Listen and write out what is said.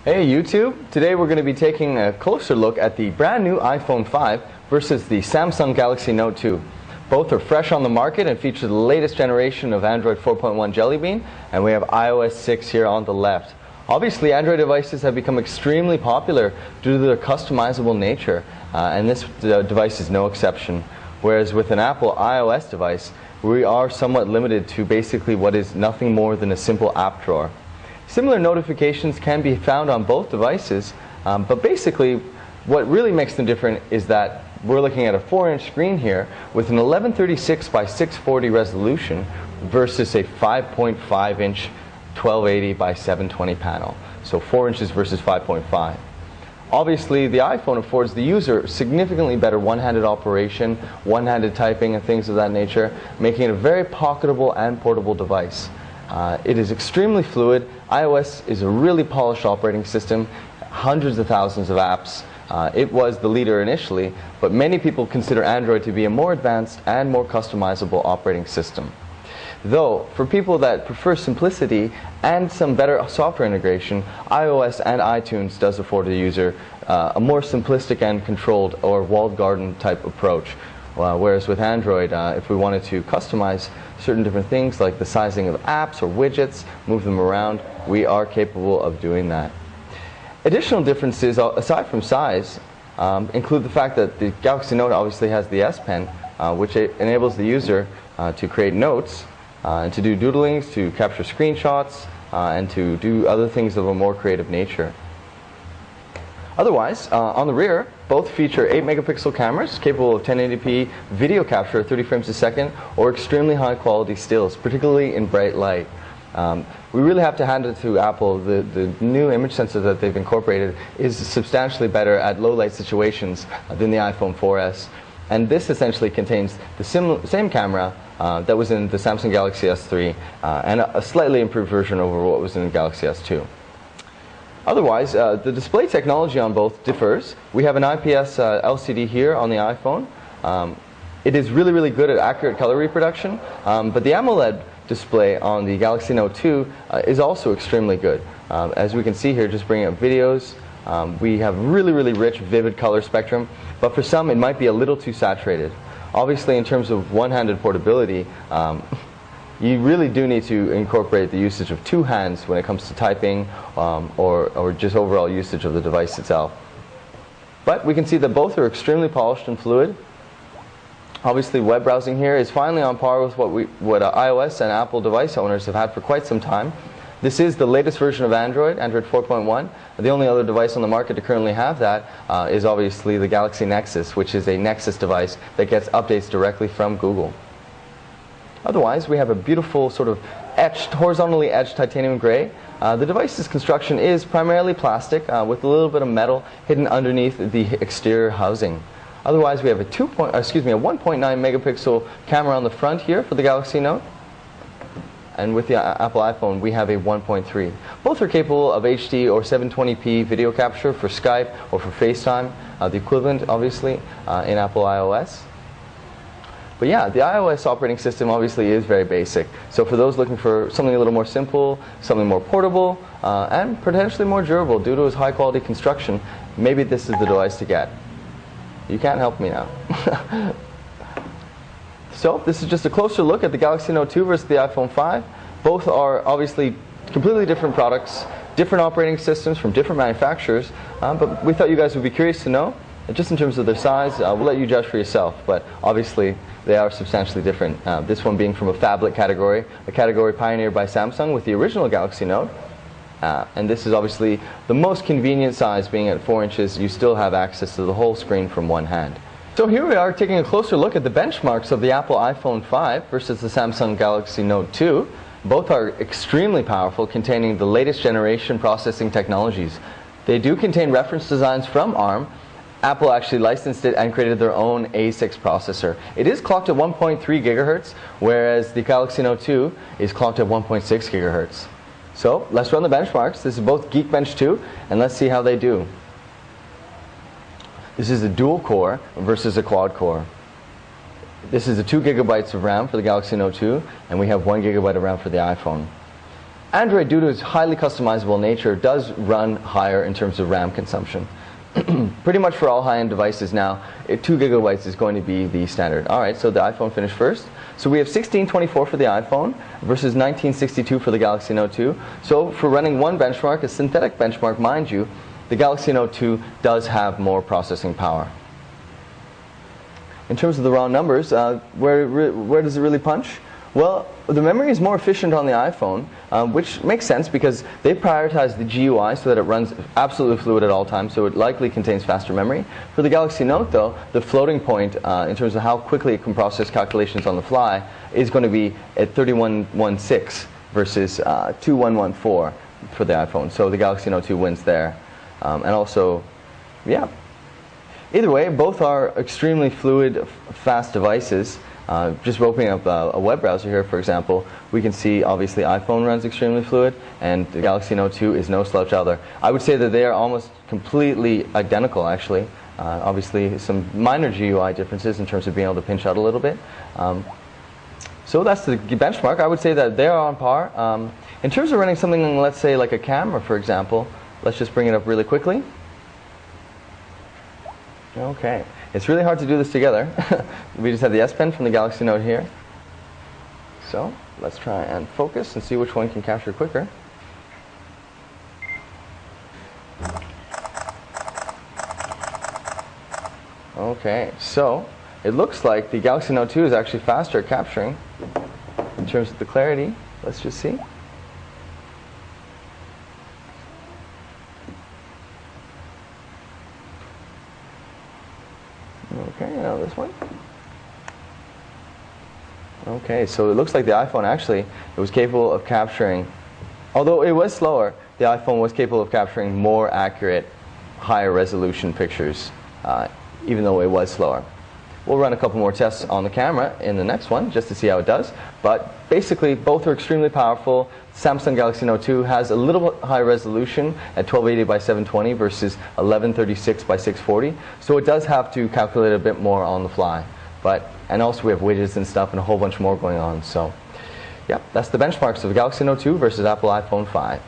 Hey YouTube! Today we're going to be taking a closer look at the brand new iPhone 5 versus the Samsung Galaxy Note 2. Both are fresh on the market and feature the latest generation of Android 4.1 Jelly Bean, and we have iOS 6 here on the left. Obviously, Android devices have become extremely popular due to their customizable nature, and this device is no exception. Whereas with an Apple iOS device, we are somewhat limited to basically what is nothing more than a simple app drawer. Similar notifications can be found on both devices, but basically what really makes them different is that we're looking at a 4-inch screen here with an 1136 by 640 resolution versus a 5.5-inch 1280 by 720 panel. So 4 inches versus 5.5. Obviously, the iPhone affords the user significantly better one-handed operation, one-handed typing, and things of that nature, making it a very pocketable and portable device. It is extremely fluid. iOS is a really polished operating system, hundreds of thousands of apps. It was the leader initially, but many people consider Android to be a more advanced and more customizable operating system. Though, for people that prefer simplicity and some better software integration, iOS and iTunes does afford the user a more simplistic and controlled or walled garden type approach. Whereas with Android, if we wanted to customize certain different things like the sizing of apps or widgets, move them around, we are capable of doing that. Additional differences, aside from size, include the fact that the Galaxy Note obviously has the S Pen, which enables the user to create notes, and to do doodlings, to capture screenshots, and to do other things of a more creative nature. Otherwise, on the rear, both feature 8-megapixel cameras capable of 1080p video capture at 30 frames a second or extremely high quality stills, particularly in bright light. We really have to hand it to Apple. The new image sensor that they've incorporated is substantially better at low light situations than the iPhone 4S. And this essentially contains the same camera that was in the Samsung Galaxy S3 and a slightly improved version over what was in the Galaxy S2. Otherwise, the display technology on both differs. We have an IPS LCD here on the iPhone. It is really good at accurate color reproduction, but the AMOLED display on the Galaxy Note 2 is also extremely good. As we can see here, just bringing up videos, we have really rich, vivid color spectrum, but for some it might be a little too saturated. Obviously, in terms of one-handed portability, you really do need to incorporate the usage of two hands when it comes to typing or just overall usage of the device itself. But we can see that both are extremely polished and fluid. Obviously, web browsing here is finally on par with what iOS and Apple device owners have had for quite some time. This is the latest version of Android 4.1. The only other device on the market to currently have that is obviously the Galaxy Nexus, which is a Nexus device that gets updates directly from Google. Otherwise, we have a beautiful sort of horizontally etched titanium gray. The device's construction is primarily plastic with a little bit of metal hidden underneath the exterior housing. Otherwise, we have a 1.9 megapixel camera on the front here for the Galaxy Note. And with the Apple iPhone, we have a 1.3. Both are capable of HD or 720p video capture for Skype or for FaceTime, the equivalent, obviously, in Apple iOS. But yeah, the iOS operating system obviously is very basic. So for those looking for something a little more simple, something more portable, and potentially more durable due to its high quality construction, maybe this is the device to get. You can't help me now. So this is just a closer look at the Galaxy Note 2 versus the iPhone 5. Both are obviously completely different products, different operating systems from different manufacturers, but we thought you guys would be curious to know. Just in terms of their size, we'll let you judge for yourself, but obviously they are substantially different. This one being from a phablet category, a category pioneered by Samsung with the original Galaxy Note. And this is obviously the most convenient size, being at 4 inches. You still have access to the whole screen from one hand. So here we are taking a closer look at the benchmarks of the Apple iPhone 5 versus the Samsung Galaxy Note 2. Both are extremely powerful, containing the latest generation processing technologies. They do contain reference designs from ARM. Apple actually licensed it and created their own A6 processor. It is clocked at 1.3 gigahertz, whereas the Galaxy Note 2 is clocked at 1.6 gigahertz. So let's run the benchmarks. This is both Geekbench 2, and let's see how they do. This is a dual core versus a quad core. This is a 2 gigabytes of RAM for the Galaxy Note 2, and we have 1 gigabyte of RAM for the iPhone. Android, due to its highly customizable nature, does run higher in terms of RAM consumption. Pretty much for all high-end devices now, 2 gigabytes is going to be the standard. Alright, so the iPhone finished first. So we have 1624 for the iPhone versus 1962 for the Galaxy Note 2. So for running one benchmark, a synthetic benchmark, mind you, the Galaxy Note 2 does have more processing power. In terms of the raw numbers, where does it really punch? Well, the memory is more efficient on the iPhone, which makes sense because they prioritize the GUI so that it runs absolutely fluid at all times, so it likely contains faster memory. For the Galaxy Note, though, the floating point in terms of how quickly it can process calculations on the fly is going to be at 3116 versus 2114 for the iPhone. So the Galaxy Note 2 wins there. And also, yeah. Either way, both are extremely fluid, fast devices. Just opening up a web browser here, for example, we can see obviously iPhone runs extremely fluid, and the Galaxy Note 2 is no slouch either. I would say that they are almost completely identical, actually. Obviously, some minor GUI differences in terms of being able to pinch out a little bit. So that's the benchmark. I would say that they are on par. In terms of running something, let's say like a camera, for example, let's just bring it up really quickly. Okay. It's really hard to do this together. We just have the S Pen from the Galaxy Note here. So let's try and focus and see which one can capture quicker. Okay, so it looks like the Galaxy Note 2 is actually faster at capturing in terms of the clarity. Let's just see. Okay, now this one. Okay, so it looks like the iPhone actually, it was capable of capturing, although it was slower, the iPhone was capable of capturing more accurate, higher resolution pictures, even though it was slower. We'll run a couple more tests on the camera in the next one just to see how it does. But basically, both are extremely powerful. Samsung Galaxy Note 2 has a little bit higher resolution at 1280 by 720 versus 1136 by 640. So it does have to calculate a bit more on the fly. And also we have widgets and stuff and a whole bunch more going on. So yeah, that's the benchmarks of the Galaxy Note 2 versus Apple iPhone 5.